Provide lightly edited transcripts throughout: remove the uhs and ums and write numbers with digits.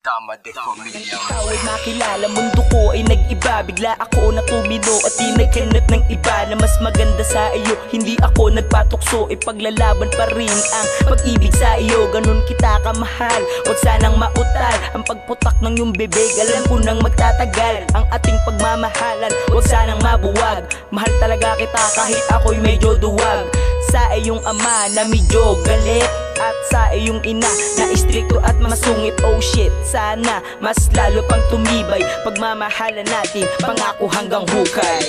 Tama de pamilya. Ikaw ay makilala, mundo ko ay nag-iba. Bigla ako na tumino at di naghanap ng iba na mas maganda sa iyo. Hindi ako nagpatukso, ipaglalaban pa rin ang pag-ibig sa iyo. Ganun kita kamahal, huwag sanang mautal ang pagputak ng iyong bibig. Alam ko nang magtatagal ang ating pagmamahalan, huwag sanang mabuwag. Mahal talaga kita kahit ako'y medyo duwag. Sa iyong ama na medyo galit, at sa iyong ina na istrikto at masungit. Oh shit, sana mas lalo pang tumibay pagmamahalan natin, pangako hanggang hukay.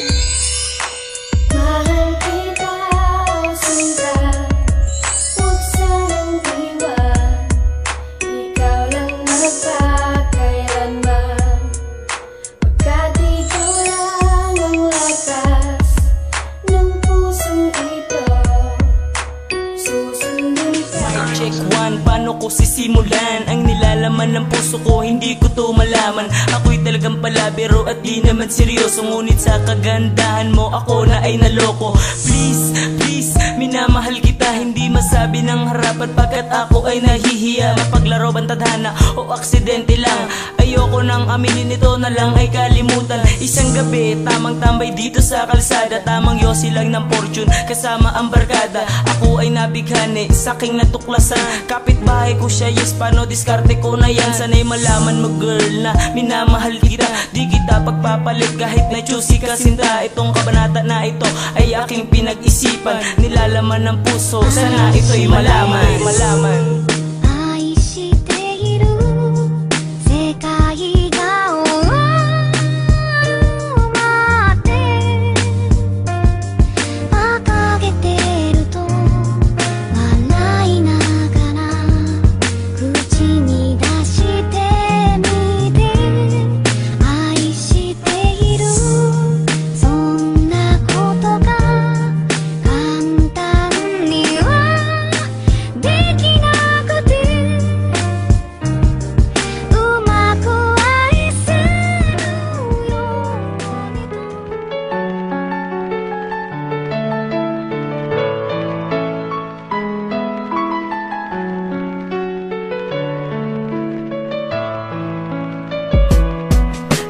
Mahal kita, sinta, huwag sanang iwan. Ikaw lang magpakailanman, pagkat ikaw lang ang lakas ng pusong ito. Susundin ka. Check one, paano ko sisimulan ang nilalaman ng puso ko? Hindi ko to malaman. Ako'y talagang palabiro at di naman seryoso, ngunit sa kagandahan mo ako na ay naloko. Please, please, minamahal kita, hindi masabi ng harapan pagkat ako ay nahihiya. Mapaglaro bang tadhana o aksidente lang, ayoko nang aminin, ito na lang ay kalimutan. Isang gabi, tamang tambay dito sa kalsada, tamang yosi lang ng fortune kasama ang barkada. Ako ay nabighani, saking natuklasan, kapitbahay ko siya, yes, paano diskarte ko na yan. Sana'y malaman mo girl na minamahal kita, di kita pagpapalit kahit na choosy ka sinta. Itong kabanata na ito ay aking pinag-isipan, nilalaman ng puso, sana ito'y malaman. Malaman. 愛している世界が終わって掲げてると笑いながら口に出してみて、愛しているそんなことが簡単にはできなくて、うまく愛せるようにと。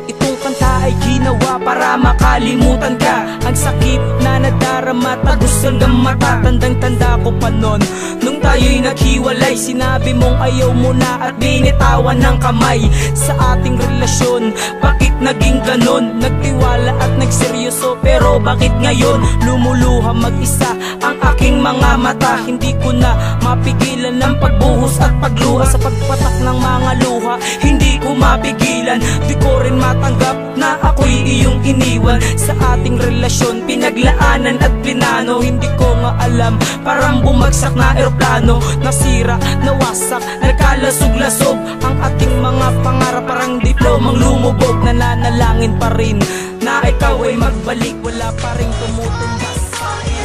Itong kanta ay ginawa para makalimutan ka. Ang sakit na nadarama, tagos hanggang mata. Tandang-tanda ko pa nun, nung tayo'y naghiwalay. Sinabi mong ayaw mo na at binitawan ng kamay sa ating relasyon. Bakit naging ganon? Nagtiwala at nagseryoso, pero bakit ngayon lumuluha mag-isa ang aking mga mata? Hindi ko na mapigilan ng pagbuhos at pagluha sa pagpatak ng mga luha. Hindi ko mapigilan, di ko rin matanggap na ako'y iyong iniwan. Sa ating relasyon, pinaglaanan at plinano. Hindi ko nga alam, parang bumagsak na eroplano. Nasira, nawasak, nagkalasog-lasog ang ating mga pangarap, parang diplomang lumubog. Nananalangin pa rin na ikaw ay magbalik, wala pa rin tumutumbas sa akin.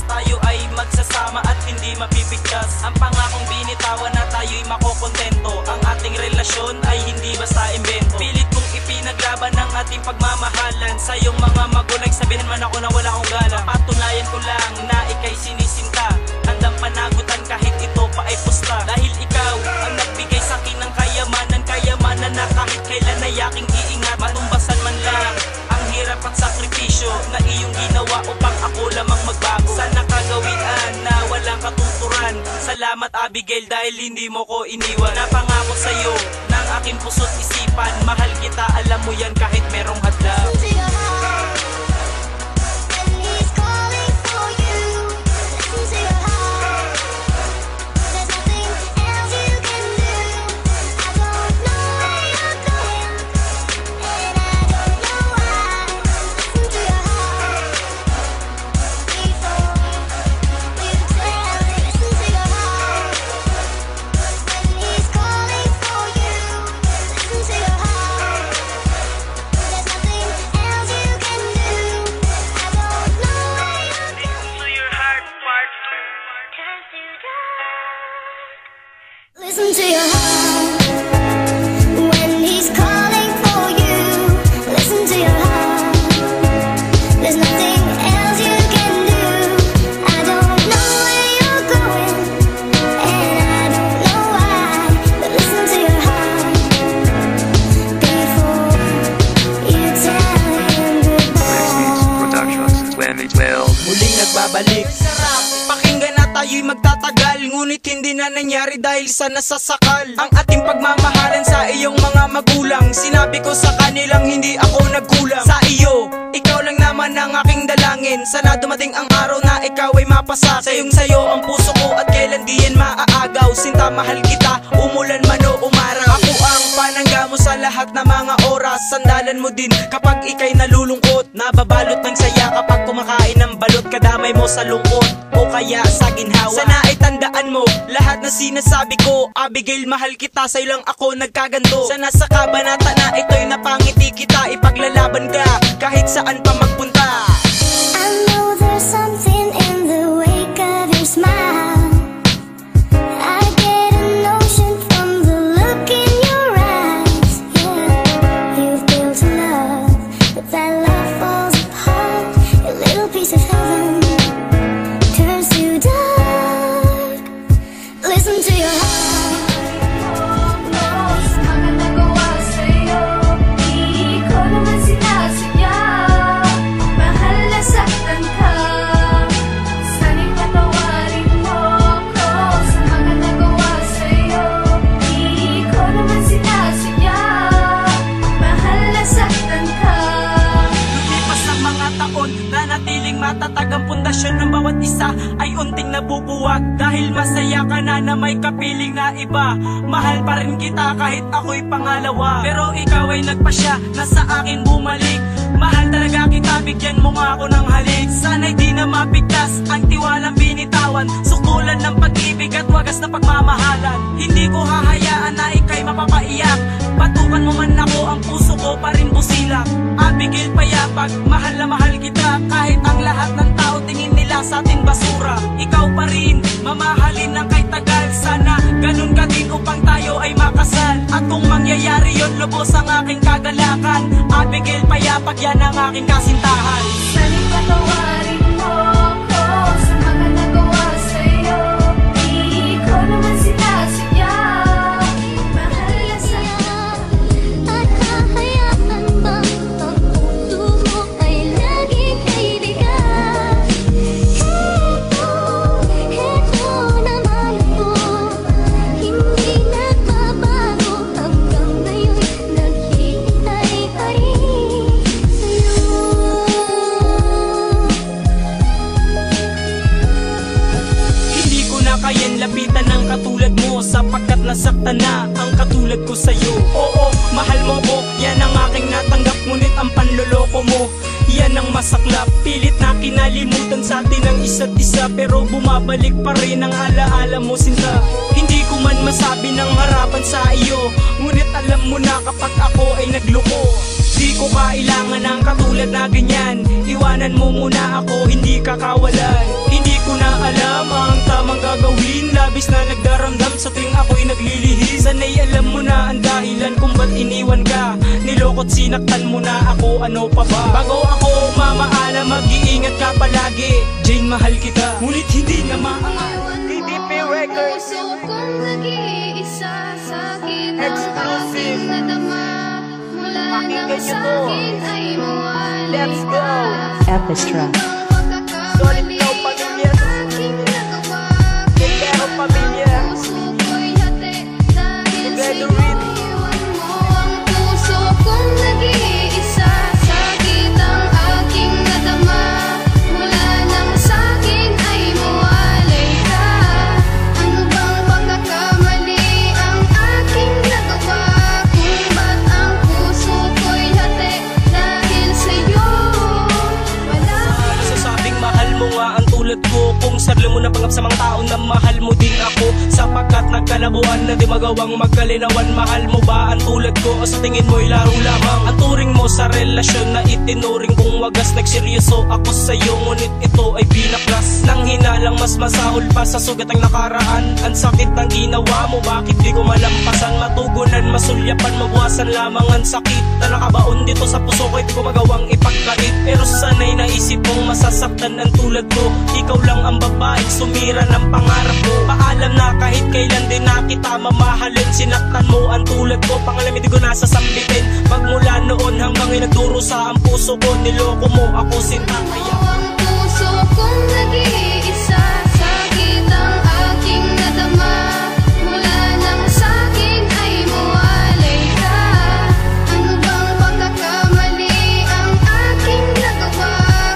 Tayo ay magsasama at hindi mapipigtas. Ang pangakong binitawan na tayo'y makokontento. Ang ating relasyon ay hindi basta imbento. Pilit kong ipinaglaban ng ating pagmamahalan. Sa iyong mga magulang sabihin man ako na wala akong gana. Patunayan ko lang na ika'y sinisinta. Handang panagutan kahit ito pa ay pusta. Dahil ikaw ang nagbigay sa akin ng kayamanan na kahit kailan ay aking iingat. Matumbasan man lang ang hirap at sakripisyo na iyong ginawa upang ako lamang magbago. Sana kagawian na walang katuturan. Salamat Abigail dahil hindi mo ko iniwan. Napangako sa'yo ng aking puso't isipan, mahal kita, alam mo yan kahit merong hadlang. Listen to your heart. Listen to your heart when he's calling for you. Listen to your heart. There's nothing else you can do. I don't know where you're going, and I don't know why. But listen to your heart before you tell him goodbye. Productions 2012. Muling nagbabalik. Sarap, pakinggan na tayo'y magtatagal, ngunit hindi na nangyari dahil sa nasasakal ang ating pagmamahalan sa iyong mga magulang. Sinabi ko sa kanilang hindi ako nagkulang sa iyo, ikaw lang naman ang aking dalangin. Sana dumating ang araw na ikaw ay mapasa. Sayong sayo ang puso ko at kailan di yan maaagaw. Sinta, mahal kita, umulan man o umaraw. Ako ang panangga mo sa lahat na mga oras. Sandalan mo din kapag ika'y nalulungkot. Nababalot ng saya kapag kumakain ng balot. Kadamay mo sa lungkot o kaya sa ginhawa. Sana ay tandaan mo lahat na sinasabi ko. Abigail, mahal kita, sa'yo lang ako nagkaganto. Sana sa kabanata na ito'y napangiti kita. Ipaglalaban ka kahit saan pa magpunta. I know there's something in the wake of your smile. I get a notion from the look in your eyes. Yeah, you've built a love, but that love falls apart. Your little piece of heaven turns to dark. Listen to your heart. Matatag ang pundasyon ng bawat isa ay unting nabubuwag. Dahil masaya ka na na may kapiling na iba. Mahal pa rin kita kahit ako'y pangalawa. Pero ikaw ay nagpasya na sa akin bumalik. Mahal talaga kita, bigyan mo nga ako ng halik. Sana'y di na mapigtas ang tiwalang binitawan. Sukulan ng pag-ibig at wagas na pagmamahalan. Hindi ko hahayaan na ika'y mapapaiyak. Patukan mo man ako, ang puso ko pa rin busilak. Abigail Payapag, mahal na mahal kita. Kahit ang lahat ng tao tingin nila sa ating basura, ikaw pa rin, mamahalin ng kay tagal. Sana ganun ka din upang tayo ay makasal. At kung mangyayari yon, lubos ang aking kagalakan. Abigail Payapag, yan ang aking kasintahan. Sana'y patawarin mo ko sa mga nagawa sa'yo. Di ko naman sinasadya. Mahal na sa'yo. At hahayaan bang ang puso mo ay laging kaibigan? Heto naman ako. Hindi nagbabago hanggang ngayon. Naghihintay pa rin sa'yo. Hindi ko na kayan lapitan ng katulad mo, sapagkat nasaktan na ang katulad ko sa'yo. Oo, mahal mo ko, yan ang aking natanggap. Ngunit ang panloloko mo, yan ang masaklap. Pilit na kinalimutan sa atin ang isa't isa, pero bumabalik pa rin ang alaala mo, sinta. Hindi ko man masabi ng harapan sa iyo, ngunit alam mo na kapag ako ay nagloko. Di ko kailangan ng katulad na ganyan. Iwanan mo muna ako, hindi kakawalan. Hindi ko na alam ang tamang gagawin. Labis na nagdaramdam sa tuwing ako'y naglilihis. Sana'y alam mo na ang dahilan kung ba't iniwan ka. Niloko't sinaktan mo na ako, ano pa ba? Bago ako mamaalam, mag-iingat ka palagi. Jane, mahal kita, ngunit hindi na maaal. TDP Records, Puso kong nag-iisa, sakit ang Exclusive. aking nadama. Mula nang Pakinggan niyo to. sa'kin ay mawalay Let's go. ka. Epistra. Ang pagkakamali Solid ang pamilya. aking nagawa. Pero pamilya. Puso ko'y hati dahil Together sa'yo with iwan mo. Ang puso kong nag-iisa, sakit ang aking nadama. Mula nang sa'kin ay mawalay ka. Ano bang pagkakamali ang aking nagawa? Kung ba't ang puso ko'y hati dahil sa'yo wala. Sasabing mahal mo nga ang tulad ko, kung sarili mo na pangap sa mga tao na mahal mo din ako. Sapagkat nagkalabo kalokohan na di magawang magkalinawan. Mahal mo ba ang tulad ko o sa tingin mo'y laro lamang? Ang turing mo sa relasyon na itinuring kong wagas. Nagseryoso ako sa'yo ngunit ito ay binaklas. Nang hinalang mas masahol pa sa sugat ang nakaraan. Ang sakit ng ginawa mo, bakit di ko malampasan? Matugunan, masulyapan, mabuwasan lamang ang sakit na nakabaon dito sa puso ko. Di ko magawang ipagkait, pero sana'y naisip kong masasaktan ang tulad ko. Ikaw lang ang babaeng sumira ng pangarap ko. Paalam na kahit kailan din na kita mamahalin. Sinaktan mo ang tulad ko, pangalam hindi ko nasasambitin. Magmula noon hanggang nagduro sa ang puso ko. Niloko mo ako sinta, kaya ang puso kong nag-iisa. Sakit ang aking nadama. Mula nang sa'kin ay mawalay ka. Ano bang pagkakamali ang aking nagawa?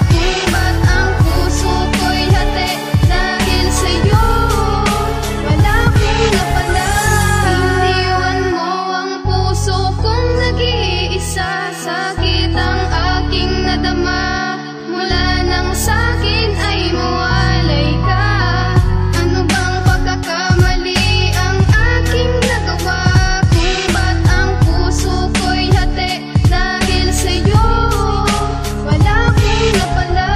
Kung ba't ang puso ko'y hati dahil sa'yo? Wala kong napala. Iniwan mo ang puso kong nag-iisa. Sakit ang aking nadama. Mula nang sa'kin ay mawalay ka. Ano bang pagkakamali ang aking nagawa? Kung ba't ang puso ko'y hati dahil sa'yo? Wala kong napala.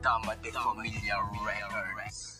Tama de Familia Records.